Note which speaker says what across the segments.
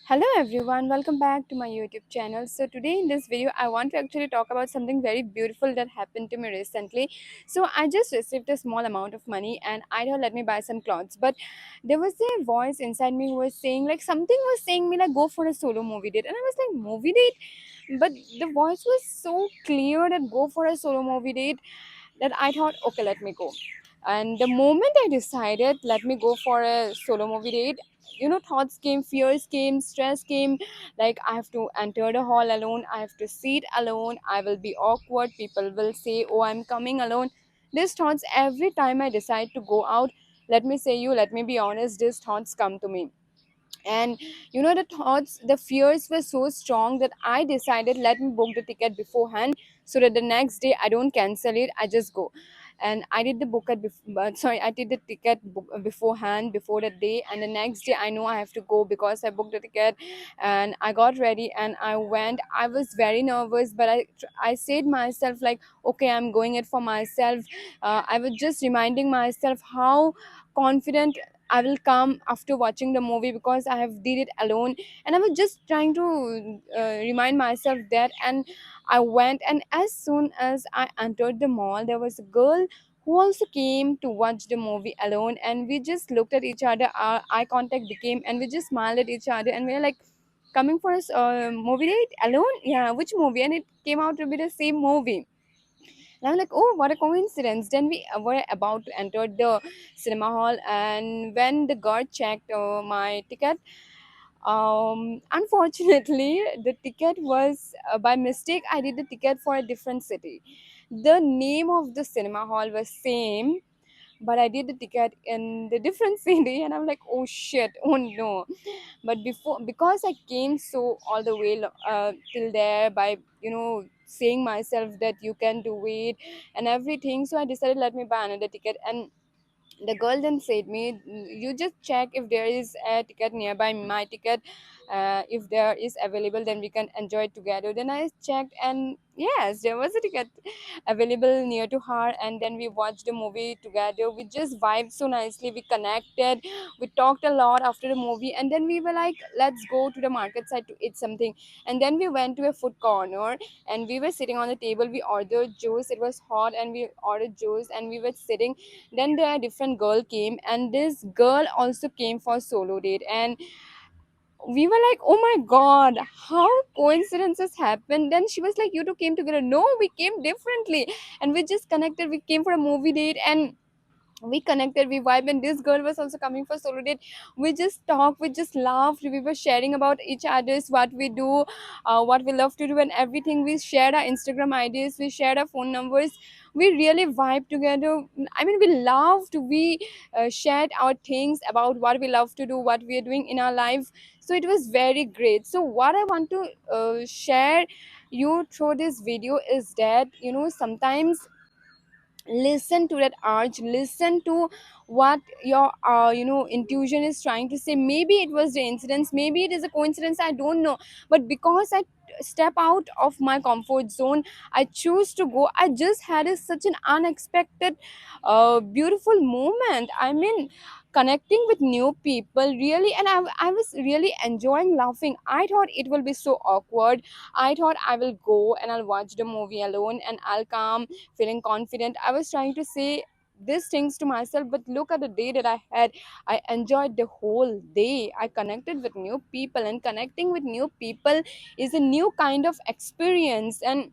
Speaker 1: Hello everyone, welcome back to my YouTube channel. So today in this video I want to actually talk about something very beautiful that happened to me recently. So I just received a small amount of money and I thought let me buy some clothes, but there was a voice inside me who was saying like something was saying me like go for a solo movie date, and I was like movie date, but the voice was so clear that go for a solo movie date that I thought, okay, let me go. And the moment I decided, let me go for a solo movie date, thoughts came, fears came, stress came. Like, I have to enter the hall alone, I have to sit alone, I will be awkward, people will say, oh, I'm coming alone. These thoughts, every time I decide to go out, let me be honest, these thoughts come to me. And the thoughts, the fears were so strong that I decided let me book the ticket beforehand, so that the next day I don't cancel it, I just go. And I did the I did the ticket beforehand, before the day, and the next day I know I have to go because I booked the ticket. And I got ready and I went. I was very nervous, but I said myself like, okay, I'm going it for myself. I was just reminding myself how confident I will come after watching the movie because I have did it alone. And I was just trying to remind myself that. And I went, and as soon as I entered the mall, there was a girl who also came to watch the movie alone, and we just looked at each other. Our eye contact became, and we just smiled at each other, and we were like, coming for a movie date alone? Yeah, which movie? And it came out to be the same movie. And I'm like, oh, what a coincidence. Then we were about to enter the cinema hall, and when the guard checked my ticket, unfortunately, the ticket was by mistake. I did the ticket for a different city. The name of the cinema hall was same, but I did the ticket in the different city, and I'm like, oh shit, oh no. But before, because I came so all the way till there by saying myself that you can do it and everything, so I decided let me buy another ticket. And the girl then said me, you just check if there is a ticket nearby my ticket. If there is available, then we can enjoy it together. Then I checked, and yes, there was a ticket available near to her, and then we watched the movie together. We just vibed so nicely, we connected, we talked a lot after the movie, and then we were like, let's go to the market side to eat something. And then we went to a food corner, and we were sitting on the table. We ordered juice, it was hot, and we ordered juice, and we were sitting. Then there a different girl came, and this girl also came for solo date. And we were like, oh my god, how coincidences happen. Then she was like, you two came together. No, we came differently, and we just connected. We came for a movie date, and we connected, we vibe. And this girl was also coming for solo date. We just talked, we just laughed, we were sharing about each other's what we do, what we love to do and everything. We shared our Instagram IDs, we shared our phone numbers. We really vibe together. I mean, we loved, we shared our things about what we love to do, what we are doing in our life. So it was very great. So what I want to share you through this video is that sometimes listen to that urge, listen to what your intuition is trying to say. Maybe it was the incidents, maybe it is a coincidence, I don't know. But because I step out of my comfort zone, I choose to go. I just had such an unexpected beautiful moment. I mean, connecting with new people really. And I was really enjoying laughing. I thought it will be so awkward. I thought I will go and I'll watch the movie alone and I'll come feeling confident. I was trying to say these things to myself, but look at the day that I had. I enjoyed the whole day. I connected with new people, and connecting with new people is a new kind of experience. And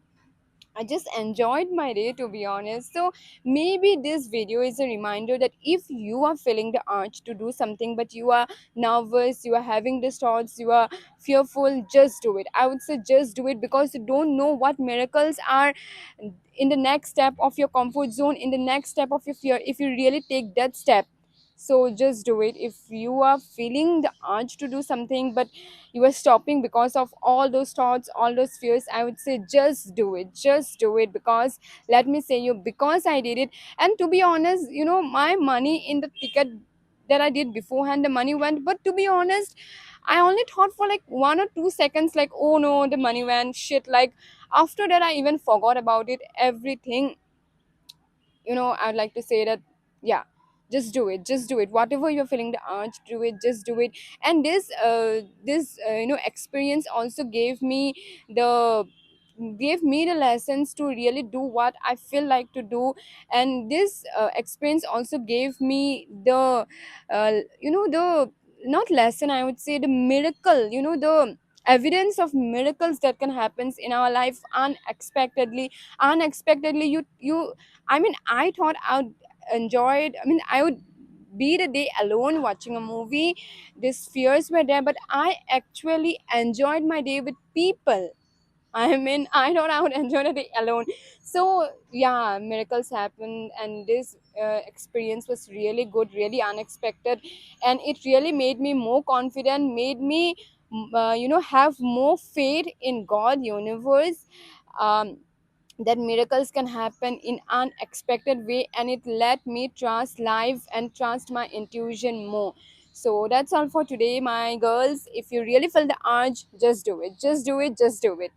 Speaker 1: I just enjoyed my day, to be honest. So maybe this video is a reminder that if you are feeling the urge to do something, but you are nervous, you are having these thoughts, you are fearful, just do it. I would say just do it, because you don't know what miracles are in the next step of your comfort zone, in the next step of your fear, if you really take that step. So just do it. If you are feeling the urge to do something, but you are stopping because of all those thoughts, all those fears, I would say just do it, just do it. Because let me say you, because I did it. And to be honest, my money in the ticket that I did beforehand, the money went. But to be honest, I only thought for like 1 or 2 seconds, like, oh no, the money went, shit. Like, after that I even forgot about it, everything. I'd like to say that, yeah, just do it, just do it, whatever you're feeling the urge, do it, just do it. And this experience also gave me the lessons to really do what I feel like to do. And this experience also gave me the not lesson, I would say the miracle, the evidence of miracles that can happen in our life unexpectedly. You I mean, I thought I would be the day alone watching a movie. These fears were there, but I actually enjoyed my day with people. I mean, I thought I would enjoy the day alone. So yeah, miracles happen, and this experience was really good, really unexpected, and it really made me more confident, made me, have more faith in God, universe. Um, that miracles can happen in unexpected way, and it let me trust life and trust my intuition more. So that's all for today, my girls. If you really feel the urge, just do it, just do it, just do it.